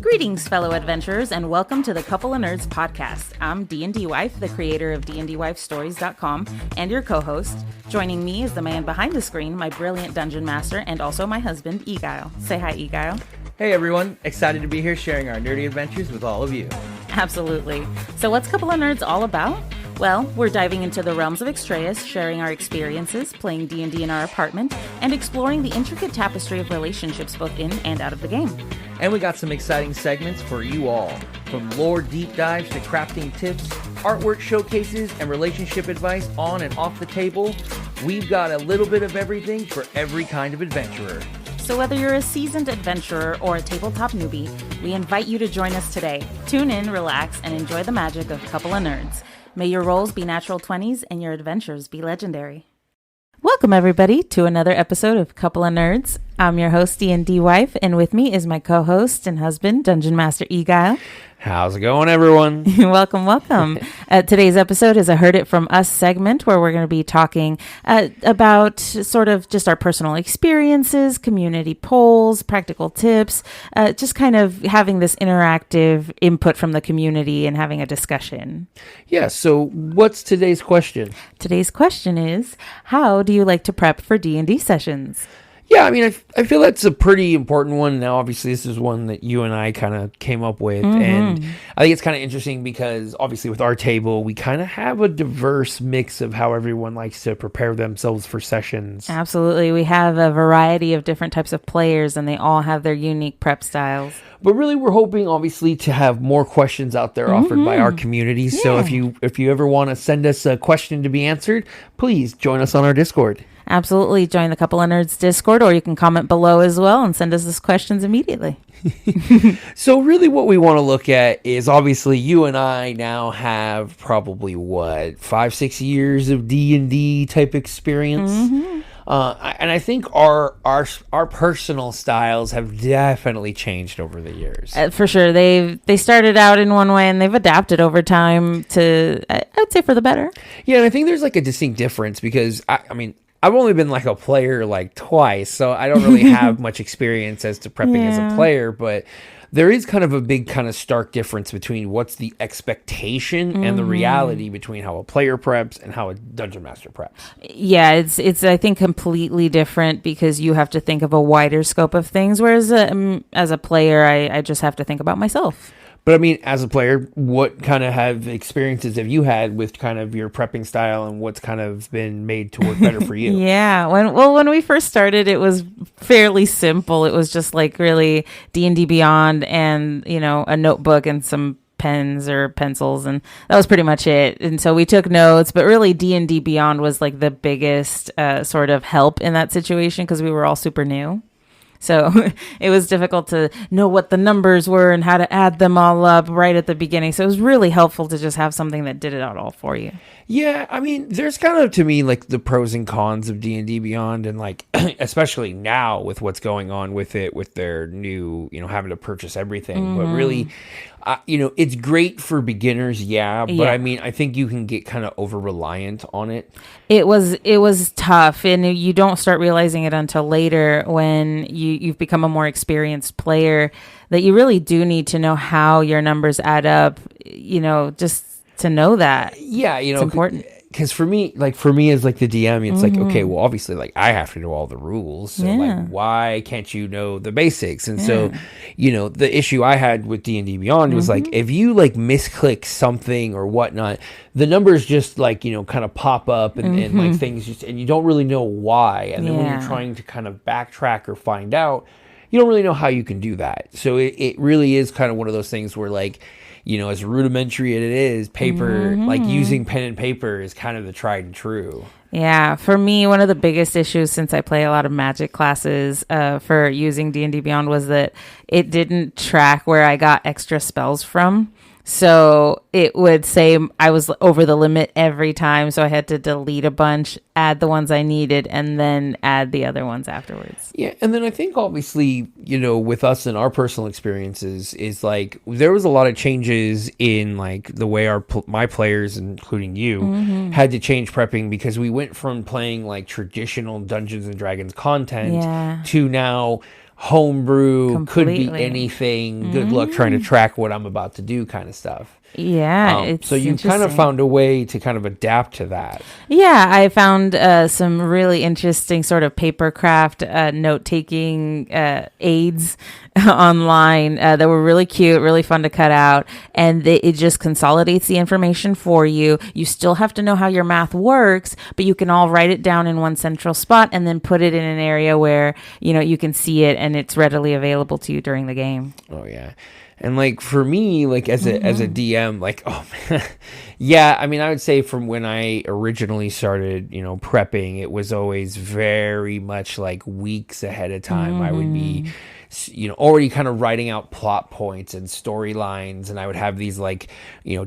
Greetings, fellow adventurers, and welcome to the Couple of Nerds podcast. I'm DnDWife, the creator of DnDWifeStories.com, and your co-host. Joining me is the man behind the screen, my brilliant dungeon master, and also my husband, Eguile. Say hi, Eguile. Hey everyone, excited to be here sharing our nerdy adventures with all of you. Absolutely. So what's Couple of Nerds all about? Well, we're diving into the realms of Extraeus, sharing our experiences, playing D&D in our apartment, and exploring the intricate tapestry of relationships both in and out of the game. And we got some exciting segments for you all, from lore deep dives to crafting tips, artwork showcases, and relationship advice on and off the table. We've got a little bit of everything for every kind of adventurer. So whether you're a seasoned adventurer or a tabletop newbie, we invite you to join us today. Tune in, relax, and enjoy the magic of Couple of Nerds. May your rolls be natural 20s and your adventures be legendary. Welcome, everybody, to another episode of Couple of Nerds. I'm your host, DnDWife, and with me is my co-host and husband, Dungeon Master Eguile. How's it going, everyone? Welcome. Today's episode is a Heard It From Us segment where we're going to be talking about sort of just our personal experiences, community polls, practical tips, just kind of having this interactive input from the community and having a discussion. Yeah, so what's today's question? Today's question is, how do you like to prep for D&D sessions? Yeah, I mean, I feel that's a pretty important one. Now, obviously, this is one that you and I kind of came up with. Mm-hmm. And I think it's kind of interesting because, obviously, with our table, we kind of have a diverse mix of how everyone likes to prepare themselves for sessions. Absolutely. We have a variety of different types of players, and they all have their unique prep styles. But really, we're hoping, obviously, to have more questions out there offered by our community. Yeah. So if you ever want to send us a question to be answered, please join us on our Discord. Absolutely. Join the Couple of Nerds Discord, or you can comment below as well and send us those questions immediately. So really what we want to look at is, obviously, you and I now have probably, 5-6 years of D&D type experience. Mm-hmm. And I think our personal styles have definitely changed over the years. For sure. They started out in one way and they've adapted over time to, I would say, for the better. Yeah, and I think there's like a distinct difference because, I mean, I've only been like a player like twice, so I don't really have much experience as to prepping as a player, but there is kind of a big kind of stark difference between what's the expectation and the reality between how a player preps and how a dungeon master preps. Yeah, it's I think completely different because you have to think of a wider scope of things, whereas as a player, I just have to think about myself. But I mean, as a player, what kind of experiences have you had with kind of your prepping style and what's kind of been made to work better for you? Yeah. When we first started, it was fairly simple. It was just like really D&D Beyond and, a notebook and some pens or pencils, and that was pretty much it. And so we took notes, but really D&D Beyond was like the biggest sort of help in that situation because we were all super new. So it was difficult to know what the numbers were and how to add them all up right at the beginning. So it was really helpful to just have something that did it out all for you. Yeah, I mean, there's kind of, to me, like the pros and cons of D&D Beyond, and like, especially now with what's going on with it, with their new, having to purchase everything. But really, it's great for beginners, but I mean, I think you can get kind of over-reliant on it. It was tough, and you don't start realizing it until later when you've become a more experienced player, that you really do need to know how your numbers add up, just to know that. Yeah, it's important. Because for me as like the DM, it's like, okay, well, obviously, like I have to know all the rules. So like, why can't you know the basics? And so, the issue I had with D&D Beyond was like, if you like misclick something or whatnot, the numbers just like, kind of pop up and like things just, and you don't really know why. And then when you're trying to kind of backtrack or find out, you don't really know how you can do that. So it really is kind of one of those things where like, as rudimentary as it is, paper, like using pen and paper is kind of the tried and true. Yeah, for me, one of the biggest issues since I play a lot of Magic classes for using D&D Beyond was that it didn't track where I got extra spells from. So it would say I was over the limit every time. So I had to delete a bunch, add the ones I needed, and then add the other ones afterwards. Yeah. And then I think obviously, with us and our personal experiences is like there was a lot of changes in like the way my players, including you, had to change prepping because we went from playing like traditional Dungeons and Dragons content to now homebrew, could be anything. Good luck trying to track what I'm about to do kind of stuff. Yeah. So you kind of found a way to kind of adapt to that. Yeah, I found some really interesting sort of papercraft note-taking aids online that were really cute, really fun to cut out. And it just consolidates the information for you. You still have to know how your math works, but you can all write it down in one central spot and then put it in an area where, you can see it and it's readily available to you during the game. Oh, yeah. And like for me, like as a DM, like, oh man, yeah, I mean, I would say from when I originally started, prepping, it was always very much like weeks ahead of time. I would be, already kind of writing out plot points and storylines, and I would have these like,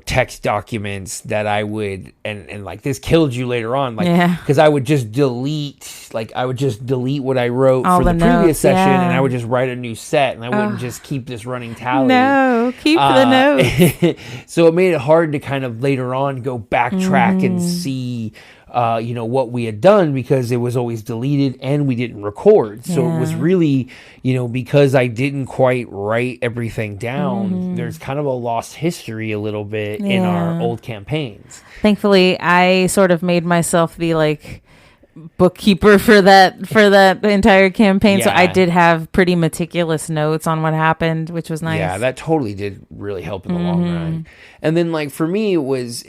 text documents that I would, and like this killed you later on, like, because I would just delete what I wrote for the previous session, and I would just write a new set, and I wouldn't just keep this running tally. No, keep the notes. So it made it hard to kind of later on go backtrack and see what we had done, because it was always deleted and we didn't record. So it was really, because I didn't quite write everything down, there's kind of a lost history a little bit in our old campaigns. Thankfully, I sort of made myself the bookkeeper for that entire campaign, so I did have pretty meticulous notes on what happened, which was nice. Yeah, that totally did really help in the long run. And then like for me, it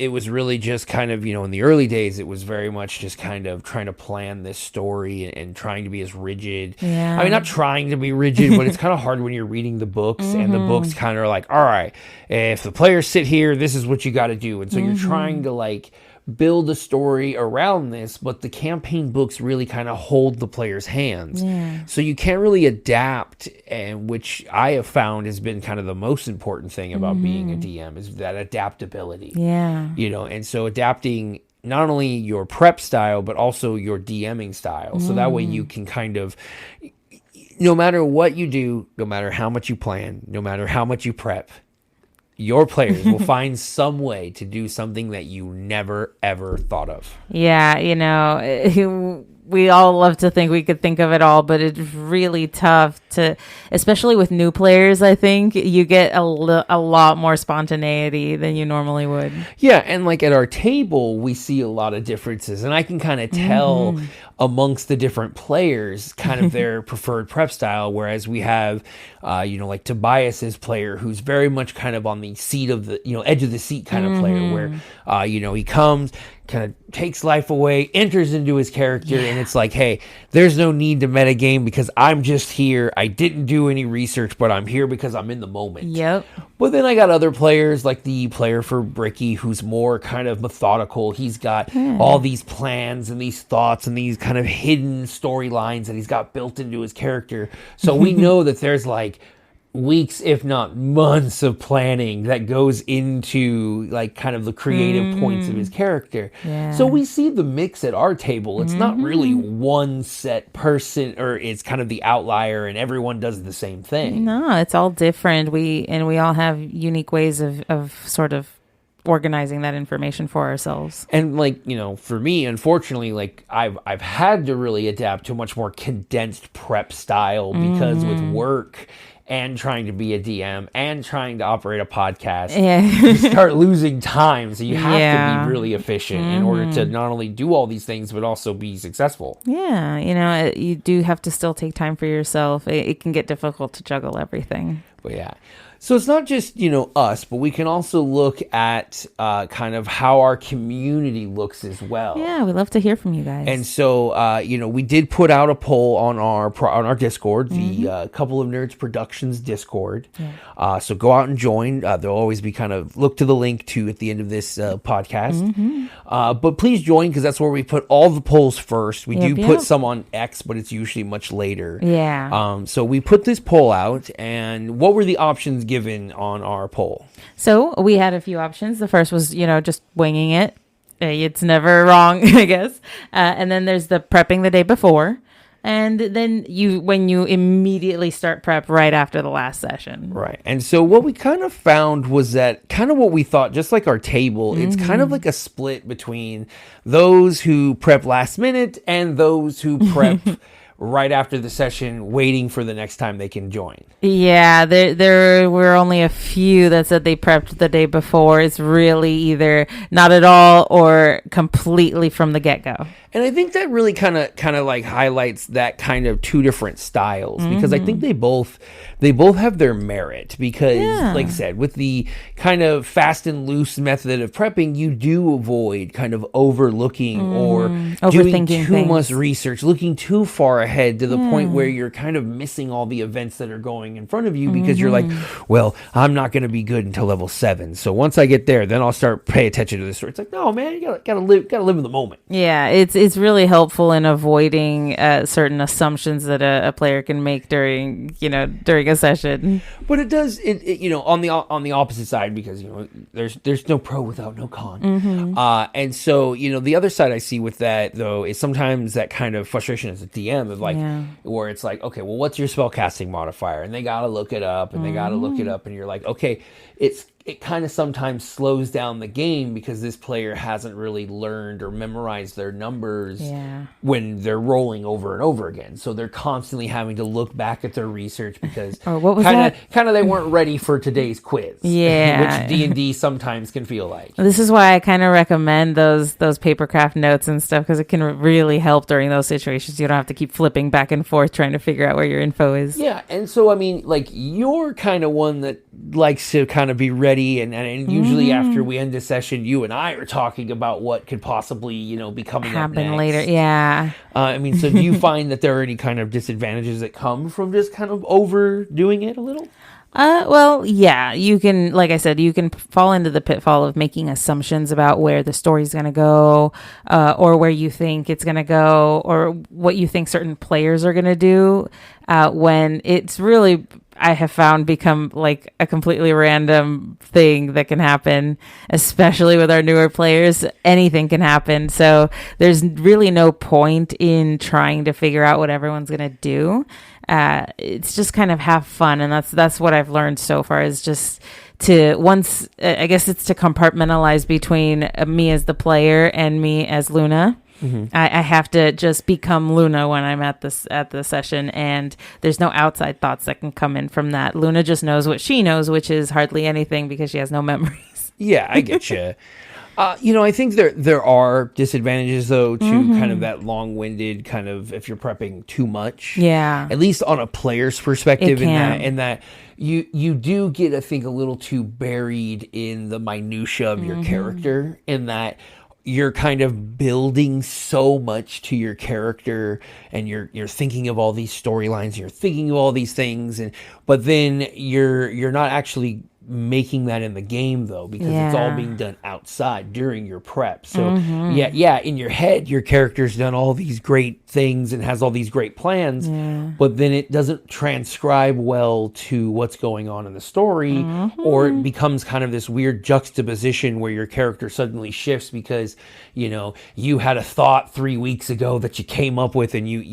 was really just kind of, in the early days, it was very much just kind of trying to plan this story and trying to be as rigid. I mean, not trying to be rigid, but it's kind of hard when you're reading the books and the books kind of are like, all right, if the players sit here, this is what you got to do. And so you're trying to like build a story around this, but the campaign books really kind of hold the player's hands. So you can't really adapt, and which I have found has been kind of the most important thing about being a DM, is that adaptability. And so adapting not only your prep style, but also your DMing style. So that way you can kind of, no matter what you do, no matter how much you plan, no matter how much you prep, your players will find some way to do something that you never, ever thought of. Yeah, we all love to think we could think of it all, but it's really tough to, especially with new players. I think you get a lot more spontaneity than you normally would. Yeah, and like at our table, we see a lot of differences, and I can kind of tell amongst the different players kind of their preferred prep style, whereas we have, like Tobias's player, who's very much kind of on the seat of the, edge of the seat kind of player, where, he comes, kind of takes life away, enters into his character, and it's like, hey, there's no need to metagame because I'm just here. I didn't do any research, but I'm here because I'm in the moment. Yep. But then I got other players, like the player for Bricky, who's more kind of methodical. He's got all these plans and these thoughts and these kind of hidden storylines that he's got built into his character. So we know that there's like weeks, if not months, of planning that goes into like kind of the creative points of his character. So we see the mix at our table. It's not really one set person, or it's kind of the outlier and everyone does the same thing. No, it's all different. We all have unique ways of sort of organizing that information for ourselves. And like, for me, unfortunately, like I've had to really adapt to a much more condensed prep style, because with work and trying to be a DM and trying to operate a podcast, you start losing time. So you have to be really efficient in order to not only do all these things, but also be successful. Yeah, you do have to still take time for yourself. It can get difficult to juggle everything. But yeah. So it's not just, us, but we can also look at kind of how our community looks as well. Yeah, we love to hear from you guys. And so, we did put out a poll on our Discord, the Couple of Nerds Productions Discord. So go out and join. There'll always be kind of, look to the link to at the end of this podcast. But please join, because that's where we put all the polls first. We do put some on X, but it's usually much later. So we put this poll out, and what were the options given on our poll? So we had a few options. The first was, just winging it. It's never wrong, I guess. And then there's the prepping the day before. And then when you immediately start prep right after the last session. Right. And so what we kind of found was that kind of what we thought, just like our table, it's kind of like a split between those who prep last minute and those who prep right after the session waiting for the next time they can join. Yeah, there were only a few that said they prepped the day before. It's really either not at all or completely from the get-go. And I think that really kind of like highlights that kind of two different styles, because I think they both have their merit, because like I said, with the kind of fast and loose method of prepping, you do avoid kind of overlooking or doing too much research, looking too far ahead to the point where you're kind of missing all the events that are going in front of you, because you're like, well, I'm not going to be good until level 7. So once I get there, then I'll start pay attention to the story. It's like, no, man, you gotta live in the moment. Yeah, it's really helpful in avoiding certain assumptions that a player can make during a session. But it does on the opposite side, because there's no pro without no con. And so the other side I see with that though is sometimes that kind of frustration as a DM of like where it's like, okay, well, what's your spell casting modifier? And they gotta look it up, and and you're like, okay, it kind of sometimes slows down the game because this player hasn't really learned or memorized their numbers when they're rolling over and over again. So they're constantly having to look back at their research because kind of they weren't ready for today's quiz. Yeah. Which D&D sometimes can feel like. This is why I kind of recommend those papercraft notes and stuff, because it can really help during those situations. You don't have to keep flipping back and forth trying to figure out where your info is. Yeah. And so, I mean, like, you're kind of one that likes to kind of be ready, and usually after we end the session, you and I are talking about what could possibly be coming up next. Later. Yeah. I mean, so do you find that there are any kind of disadvantages that come from just kind of overdoing it a little? Well, yeah, you can, like I said, you can fall into the pitfall of making assumptions about where the story's going to go, or where you think it's going to go, or what you think certain players are going to do, when it's really, I have found, become like a completely random thing that can happen, especially with our newer players. Anything can happen. So there's really no point in trying to figure out what everyone's going to do. It's just kind of have fun. And that's what I've learned so far, is just to I guess it's to compartmentalize between me as the player and me as Luna. I have to just become Luna when I'm at the session, and there's no outside thoughts that can come in from that. Luna just knows what she knows, which is hardly anything because she has no memories. Yeah, I get you. I think there are disadvantages though to kind of that long-winded kind of, if you're prepping too much. Yeah. At least on a player's perspective, in that you do get, I think, a little too buried in the minutia of your character, in that you're kind of building so much to your character, and you're thinking of all these storylines, you're thinking of all these things, but then you're not actually making that in the game though, because it's all being done outside during your prep. So in your head your character's done all these great things and has all these great plans, but then it doesn't transcribe well to what's going on in the story, or it becomes kind of this weird juxtaposition where your character suddenly shifts because you had a thought 3 weeks ago that you came up with, and you've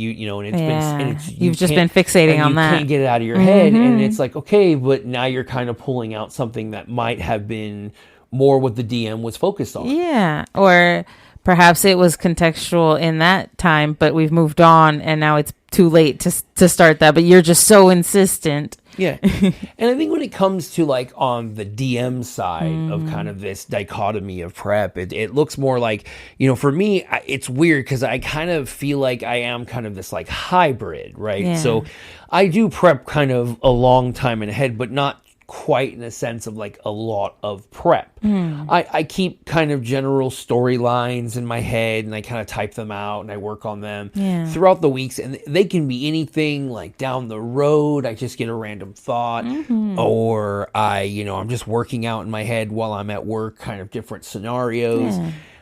just been fixating on that. You can't get it out of your head, and it's like, okay, but now you're kind of pulling out something that might have been more what the DM was focused on. Yeah, or perhaps it was contextual in that time, but we've moved on and now it's too late to start that, but you're just so insistent. Yeah. And I think when it comes to like on the DM side of kind of this dichotomy of prep, it looks more like, for me, it's weird because I kind of feel like I am kind of this like hybrid, right? Yeah. So I do prep kind of a long time in ahead, but not quite in a sense of like a lot of prep. I keep kind of general storylines in my head, and I kind of type them out and I work on them throughout the weeks, and they can be anything like down the road. I just get a random thought, or I'm just working out in my head while I'm at work, kind of different scenarios.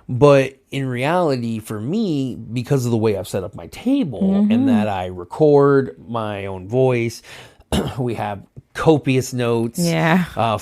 But in reality, for me, because of the way I've set up my table and that I record my own voice, we have copious notes,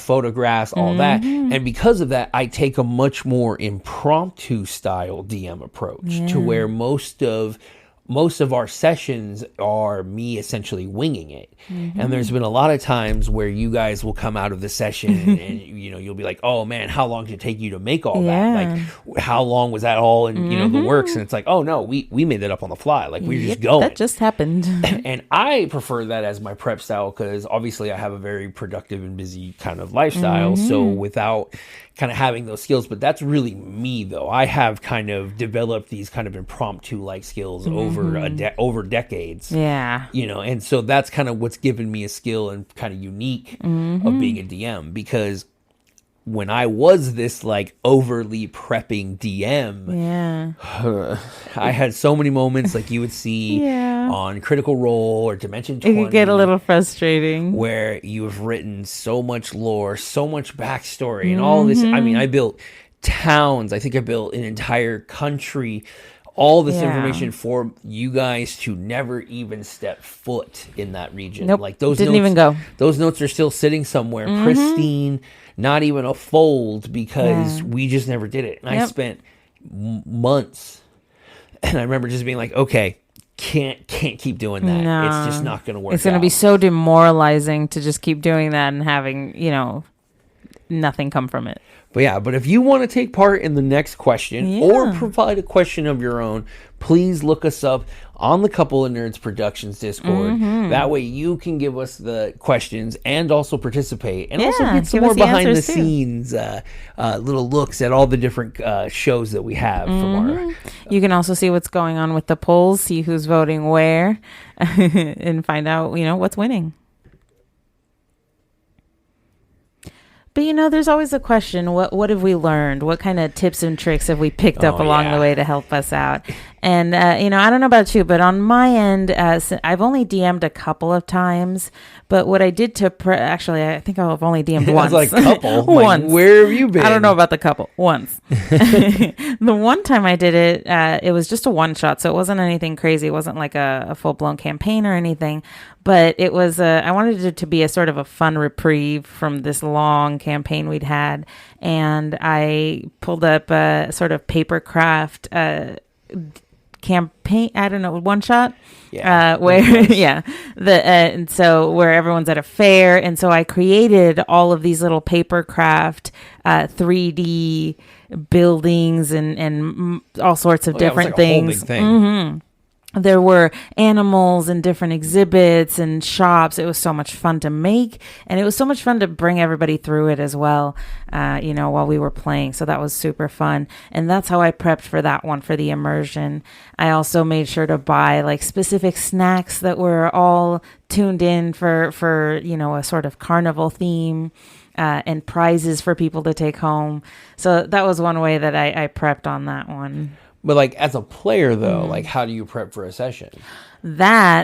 photographs, all that. And because of that, I take a much more impromptu style DM approach to where most of most of our sessions are me essentially winging it. And there's been a lot of times where you guys will come out of the session and you'll be like, oh man, how long did it take you to make all that? Like, how long was that all in the works? And it's like, oh no, we made that up on the fly. Like, we're just going. That just happened. And I prefer that as my prep style because obviously I have a very productive and busy kind of lifestyle. So without kind of having those skills, but that's really me though. I have kind of developed these kind of impromptu like skills over decades. Yeah. And so that's kind of what's given me a skill and kind of unique of being a DM, because when I was this like overly prepping DM, I had so many moments like you would see on Critical Role or Dimension 20. It could get a little frustrating. Where you have written so much lore, so much backstory, and all this. I mean, I built towns. I think I built an entire country. All this information for you guys to never even step foot in that region. Nope, like those didn't notes, even go. Those notes are still sitting somewhere, pristine, not even a fold, because we just never did it. And I spent months, and I remember just being like, okay, can't keep doing that. No. It's just not going to work. It's going to be so demoralizing to just keep doing that and having nothing come from it. But if you want to take part in the next question or provide a question of your own, please look us up on the Couple of Nerds Productions Discord. That way you can give us the questions and also participate, and also get some more behind the scenes little looks at all the different shows that we have from our... You can also see what's going on with the polls, see who's voting where, and find out, what's winning. But, there's always a question, what have we learned? What kind of tips and tricks have we picked up along the way to help us out? And, I don't know about you, but on my end, I've only DM'd a couple of times. But what I did actually, I think I've only DM'd once. I was like, couple? Once. Like, where have you been? I don't know about the couple. Once. The one time I did it, it was just a one shot. So it wasn't anything crazy. It wasn't like a full-blown campaign or anything. But it was, I wanted it to be a sort of a fun reprieve from this long campaign we'd had. And I pulled up a sort of papercraft campaign, I don't know, one shot. And so where everyone's at a fair. And so I created all of these little papercraft 3D buildings and all sorts of different it was like things. A whole big thing. There were animals and different exhibits and shops. It was so much fun to make, and it was so much fun to bring everybody through it as well, while we were playing. So that was super fun. And that's how I prepped for that one, for the immersion. I also made sure to buy like specific snacks that were all tuned in for a sort of carnival theme, and prizes for people to take home. So that was one way that I prepped on that one. But like as a player though, like how do you prep for a session?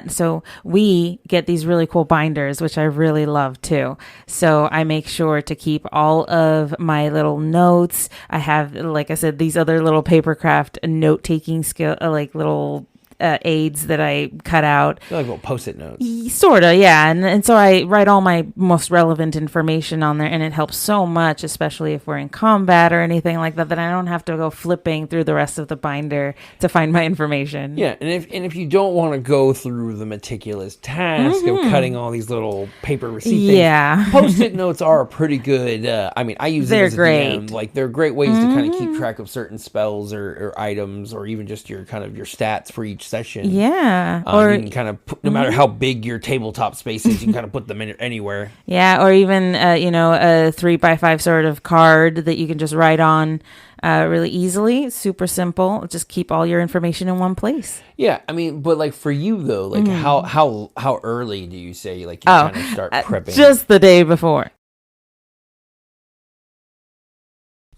So we get these really cool binders, which I really love too. So I make sure to keep all of my little notes. I have, like I said, these other little papercraft note-taking skill, like little aids that I cut out. They're like little Post-it notes. Sort of, yeah. And so I write all my most relevant information on there, and it helps so much, especially if we're in combat or anything like that, that I don't have to go flipping through the rest of the binder to find my information. Yeah, and if you don't want to go through the meticulous task of cutting all these little paper receipt things, Post-it notes are a pretty good. I use them as a DM. Like they're great ways to kind of keep track of certain spells or items, or even just your kind of your stats for each session. Yeah. Or you can kind of put, no matter how big your tabletop space is, you can kind of put them in anywhere. Yeah. Or even, a 3x5 sort of card that you can just write on really easily. Super simple. Just keep all your information in one place. Yeah. I mean, but like for you though, like how early do you say like you kind of start prepping? Just the day before.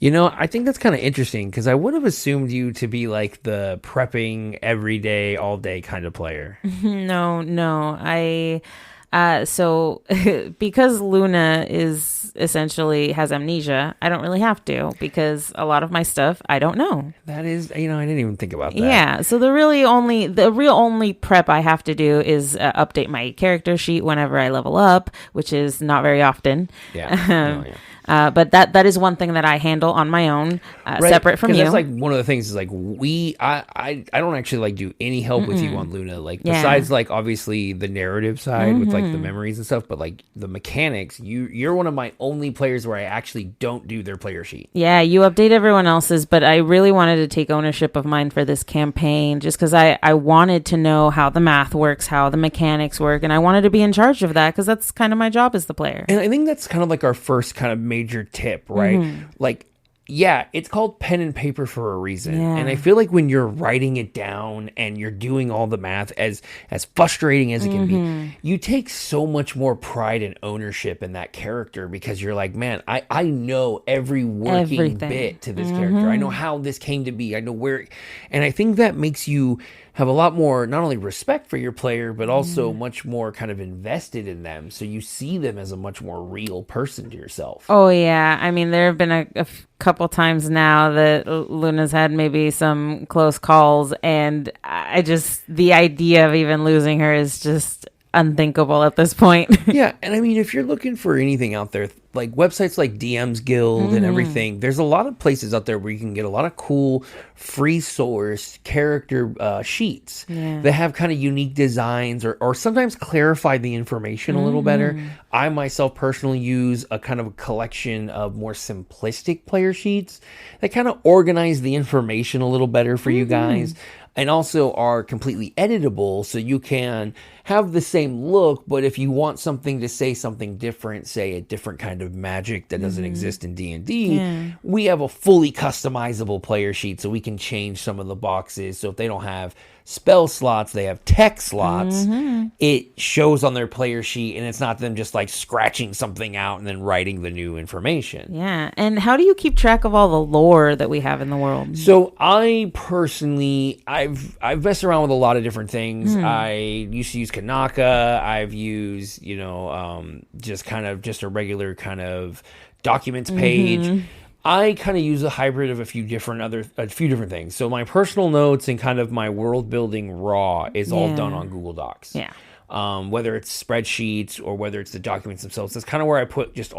I think that's kind of interesting because I would have assumed you to be like the prepping every day, all day kind of player. No. So because Luna is is essentially has amnesia, I don't really have to, because a lot of my stuff I don't know. That is, I didn't even think about that. Yeah, so the real only prep I have to do is update my character sheet whenever I level up, which is not very often. Yeah. But that is one thing that I handle on my own, separate from you. That's like one of the things is like I don't actually like do any help with you on Luna. Like besides like obviously the narrative side with like the memories and stuff, but like the mechanics, you're one of my only players where I actually don't do their player sheet. Yeah, you update everyone else's, but I really wanted to take ownership of mine for this campaign, just because I wanted to know how the math works, how the mechanics work, and I wanted to be in charge of that because that's kind of my job as the player. And I think that's kind of like our first kind of major tip, right? Like, yeah, it's called pen and paper for a reason. Yeah. And I feel like when you're writing it down and you're doing all the math, as frustrating as it can be, you take so much more pride and ownership in that character, because you're like, man, I know every working bit to this character. I know how this came to be. I know where. And I think that makes you have a lot more, not only respect for your player, but also much more kind of invested in them. So you see them as a much more real person to yourself. Oh, yeah. I mean, there have been a couple times now that Luna's had maybe some close calls, and the idea of even losing her is just unthinkable at this point. Yeah, and I mean, if you're looking for anything out there, like websites like DM's Guild and everything, there's a lot of places out there where you can get a lot of cool free source character sheets that have kind of unique designs or sometimes clarify the information a little better. I myself personally use a kind of a collection of more simplistic player sheets that kind of organize the information a little better for you guys, and also are completely editable, so you can have the same look, but if you want something to say something different, say a different kind of magic that doesn't exist in D&D, we have a fully customizable player sheet, so we can change some of the boxes. So if they don't have spell slots, they have text slots. It shows on their player sheet, and it's not them just like scratching something out and then writing the new information. Yeah. And how do you keep track of all the lore that we have in the world? So I personally, I've messed around with a lot of different things. I used to use Kanaka. I've used, just a regular kind of documents page. I kind of use a hybrid of a few different things. So my personal notes and kind of my world building raw is all done on Google Docs. Yeah. Whether it's spreadsheets or whether it's the documents themselves. That's kind of where I put just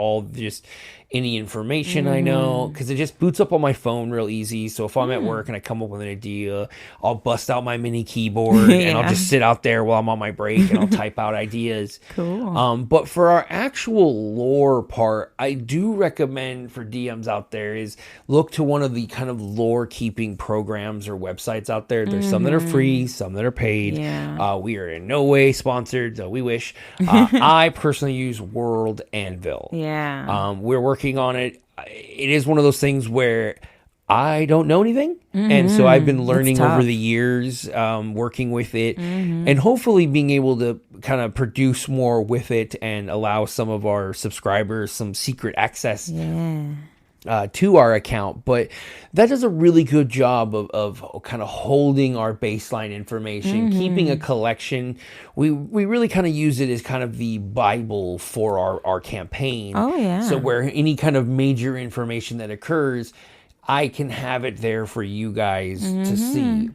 any information I know, because it just boots up on my phone real easy. So if I'm at work and I come up with an idea, I'll bust out my mini keyboard and I'll just sit out there while I'm on my break and I'll type out ideas. Cool. But for our actual lore part, I do recommend for DMs out there is look to one of the kind of lore keeping programs or websites out there. There's some that are free, some that are paid. Yeah. We are in no way sponsored, though we wish. I personally use World Anvil. Yeah. We're working on it. It is one of those things where I don't know anything. And so I've been learning over the years, working with it, and hopefully being able to kind of produce more with it and allow some of our subscribers some secret access to our account. But that does a really good job of kind of holding our baseline information, keeping a collection. We really kind of use it as kind of the Bible for our campaign. Oh, yeah. So where any kind of major information that occurs, I can have it there for you guys to see.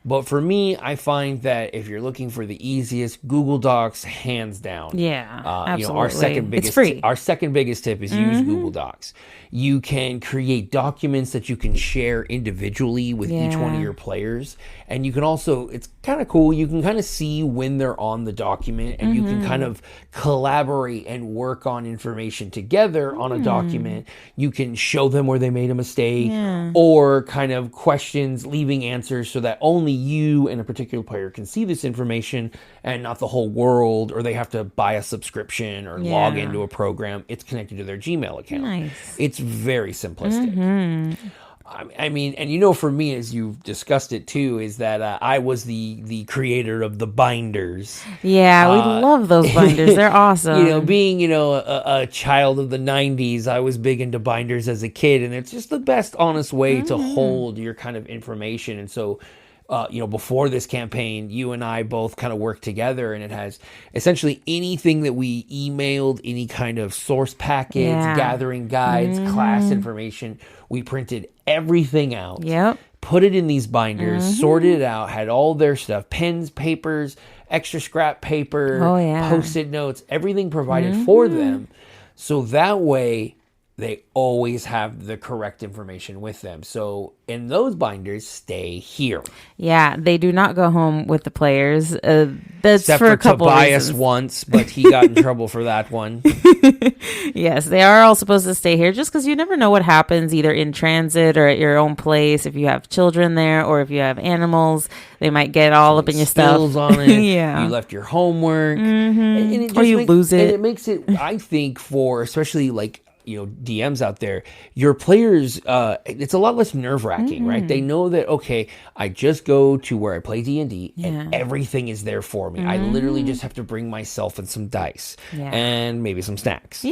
But for me, I find that if you're looking for the easiest, Google Docs, hands down. Yeah, absolutely. Our second biggest tip is use Google Docs. You can create documents that you can share individually with each one of your players. And you can also, it's kind of cool, you can kind of see when they're on the document, and you can kind of collaborate and work on information together on a document. You can show them where they made a mistake or kind of questions, leaving answers so that only you and a particular player can see this information and not the whole world, or they have to buy a subscription or log into a program. It's connected to their Gmail account. Nice. It's very simplistic. I mean, and for me, as you've discussed it too, is that I was the creator of the binders. Yeah, we love those binders. They're awesome. Being a child of the 90s, I was big into binders as a kid, and it's just the best honest way to hold your kind of information. And so before this campaign, you and I both kind of worked together, and it has essentially anything that we emailed, any kind of source packets, gathering guides, class information. We printed everything out, put it in these binders, sorted it out, had all their stuff, pens, papers, extra scrap paper, Post-it notes, everything provided for them. So that way they always have the correct information with them. So, and those binders stay here. Yeah, they do not go home with the players. That's Except for a couple Tobias reasons. once, but he got in trouble for that one. Yes, they are all supposed to stay here just because you never know what happens either in transit or at your own place. If you have children there or if you have animals, they might get all up in your stuff. Spills on it. You left your homework. And it just or you lose it. And it makes it, I think, for especially like, DMs out there, your players, it's a lot less nerve-wracking, right? They know that, okay, I just go to where I play D&D and everything is there for me. I literally just have to bring myself and some dice and maybe some snacks.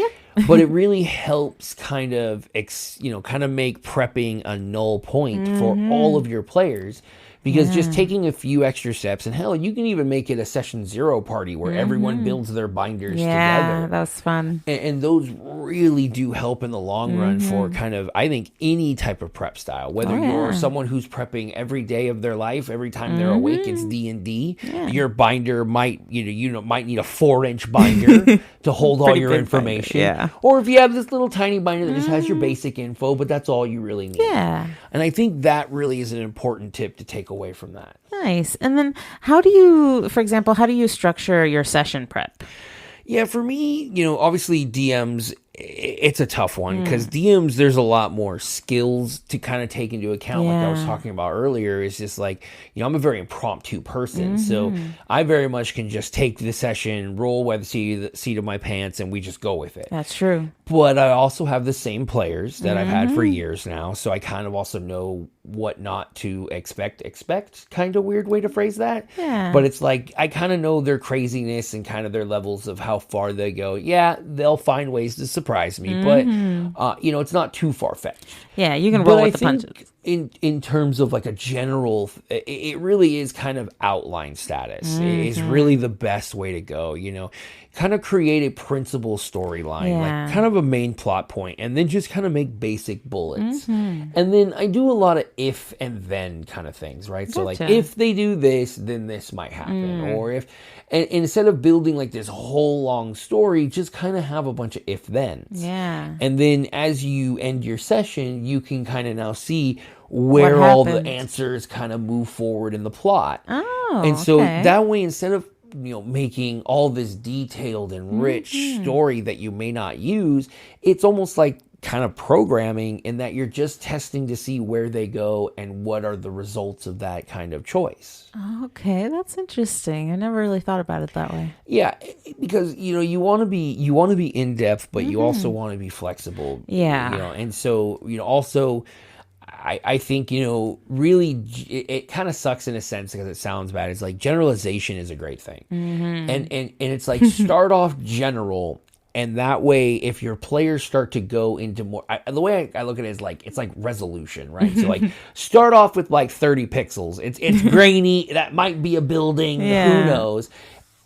But it really helps kind of make prepping a null point for all of your players. Because just taking a few extra steps, and hell, you can even make it a session 0 party where everyone builds their binders together. Yeah, that's fun. And those really do help in the long run for kind of, I think, any type of prep style. Whether you're someone who's prepping every day of their life, every time they're awake, it's D&D. Your binder might need a 4-inch binder to hold all your information. Or if you have this little tiny binder that just has your basic info, but that's all you really need. And I think that really is an important tip to take away from that. Nice. And then how do you structure your session prep? Yeah, for me, obviously DMs, it's a tough one because DMs, there's a lot more skills to kind of take into account. Like I was talking about earlier, it's just like, I'm a very impromptu person. So I very much can just take the session, roll by the seat of my pants, and we just go with it. That's true. But I also have the same players that I've had for years now. So I kind of also know what not to expect, kind of weird way to phrase that. But it's like, I kind of know their craziness and kind of their levels of how far they go. Yeah, they'll find ways to surprise me, but it's not too far-fetched. Yeah, you can roll with the punches. In terms of like a general, it really is kind of outline status. It is really the best way to go, kind of create a principal storyline, like kind of a main plot point, and then just kind of make basic bullets. And then I do a lot of if and then kind of things, right? So like if they do this, then this might happen. Or if, and instead of building like this whole long story, just kind of have a bunch of if thens. And then as you end your session, you can kind of now see where all the answers kind of move forward in the plot. And so that way, instead of making all this detailed and rich story that you may not use, it's almost like kind of programming in that you're just testing to see where they go and what are the results of that kind of choice. Okay, that's interesting. I never really thought about it that way. Yeah, because you want to be in depth, but you also want to be flexible. And so also, I think, really it kind of sucks in a sense because it sounds bad. It's like generalization is a great thing. And it's like start off general. And that way, if your players start to go into more, the way I look at it is like, it's like resolution, right? So like start off with like 30 pixels. It's grainy. That might be a building. Who knows?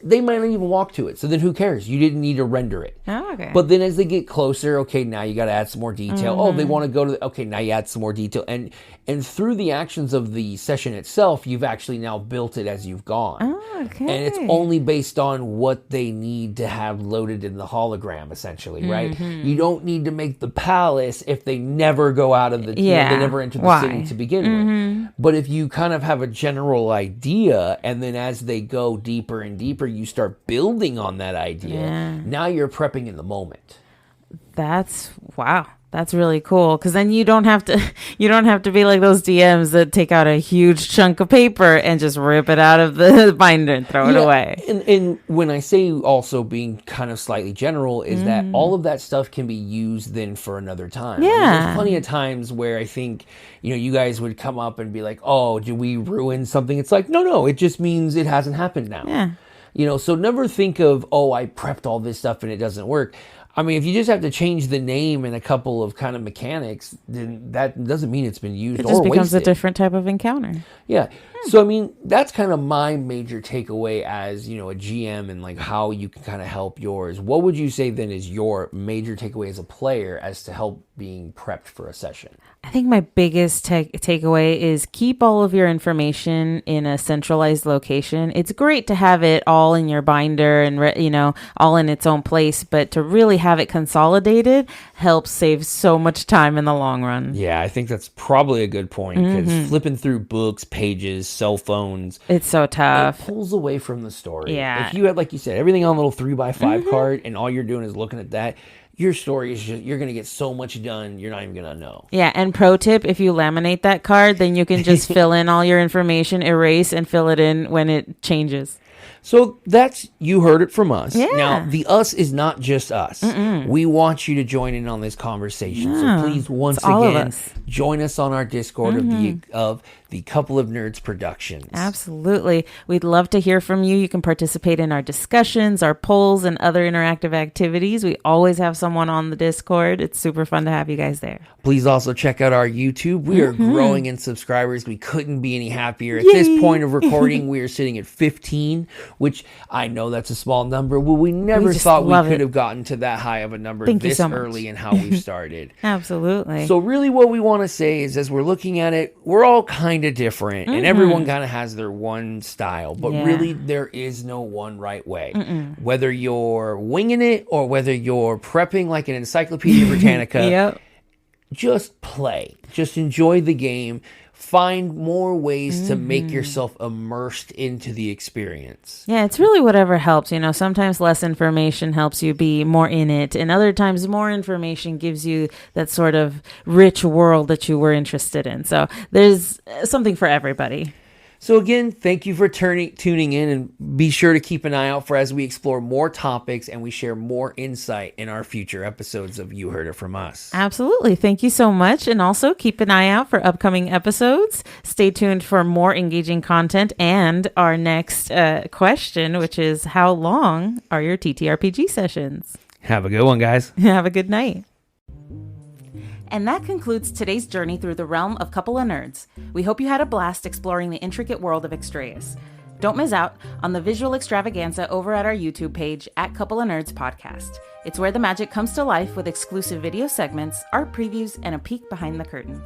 They might not even walk to it. So then who cares? You didn't need to render it. But then as they get closer, okay, now you got to add some more detail. Oh, they want to go to okay, now you add some more detail. And through the actions of the session itself, you've actually now built it as you've gone. And it's only based on what they need to have loaded in the hologram, essentially, right? You don't need to make the palace if they never go out of the, they never enter the city to begin with. But if you kind of have a general idea, and then as they go deeper and deeper, you start building on that idea. Now you're prepping in the moment. That's really cool, because then you don't have to be like those DMs that take out a huge chunk of paper and just rip it out of the binder and throw it away. And when I say also being kind of slightly general is that all of that stuff can be used then for another time. There's plenty of times where I think you guys would come up and be like, oh, did we ruin something? It's like, no, it just means it hasn't happened now. So never think of, oh, I prepped all this stuff and it doesn't work. I mean, if you just have to change the name and a couple of kind of mechanics, then that doesn't mean it's been used or wasted. It just becomes a different type of encounter. Yeah. So, I mean, that's kind of my major takeaway as, a GM and like how you can kind of help yours. What would you say then is your major takeaway as a player as to help being prepped for a session? I think my biggest takeaway is keep all of your information in a centralized location. It's great to have it all in your binder and, all in its own place, but to really have it consolidated helps save so much time in the long run. Yeah, I think that's probably a good point because flipping through books, pages, cell phones. It's so tough. It pulls away from the story. Yeah. If you had, like you said, everything on a little 3x5 card and all you're doing is looking at that, your story is just, you're going to get so much done, you're not even going to know. Yeah, and pro tip, if you laminate that card, then you can just fill in all your information, erase, and fill it in when it changes. So that's, you heard it from us. Yeah. Now, the us is not just us. We want you to join in on this conversation. So please, once again, join us on our Discord of the Couple of Nerds Productions. Absolutely. We'd love to hear from you. You can participate in our discussions, our polls, and other interactive activities. We always have someone on the Discord. It's super fun to have you guys there. Please also check out our YouTube. We are growing in subscribers. We couldn't be any happier. At this point of recording, we are sitting at 15, which I know that's a small number. Well, we never thought we could have gotten to that high of a number this early in how we've started. Absolutely. So really what we want to say is, as we're looking at it, we're all kind of different and everyone kind of has their one style, but really there is no one right way. Whether you're winging it or whether you're prepping like an Encyclopedia Britannica, just play. Just enjoy the game. Find more ways to make yourself immersed into the experience. Yeah, it's really whatever helps. Sometimes less information helps you be more in it, and other times more information gives you that sort of rich world that you were interested in. So there's something for everybody. So again, thank you for tuning in, and be sure to keep an eye out for as we explore more topics and we share more insight in our future episodes of You Heard It From Us. Absolutely. Thank you so much. And also keep an eye out for upcoming episodes. Stay tuned for more engaging content and our next question, which is, how long are your TTRPG sessions? Have a good one, guys. Have a good night. And that concludes today's journey through the realm of Couple of Nerds. We hope you had a blast exploring the intricate world of Extraeus. Don't miss out on the visual extravaganza over at our YouTube page at Couple of Nerds Podcast. It's where the magic comes to life with exclusive video segments, art previews, and a peek behind the curtain.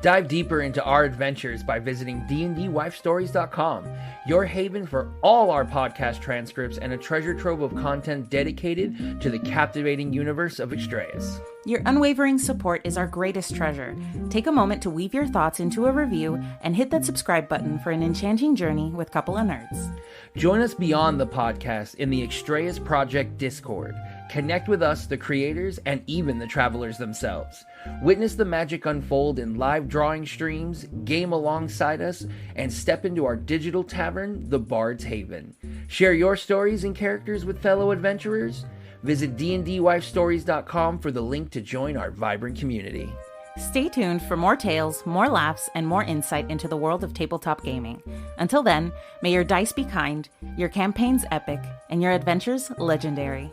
Dive deeper into our adventures by visiting DnDWifeStories.com, your haven for all our podcast transcripts and a treasure trove of content dedicated to the captivating universe of Extraeus. Your unwavering support is our greatest treasure. Take a moment to weave your thoughts into a review and hit that subscribe button for an enchanting journey with Couple of Nerds. Join us beyond the podcast in the Extraeus Project Discord. Connect with us, the creators, and even the travelers themselves. Witness the magic unfold in live drawing streams, game alongside us, and step into our digital tavern, the Bard's Haven. Share your stories and characters with fellow adventurers. Visit DnDWifeStories.com for the link to join our vibrant community. Stay tuned for more tales, more laughs, and more insight into the world of tabletop gaming. Until then, may your dice be kind, your campaigns epic, and your adventures legendary.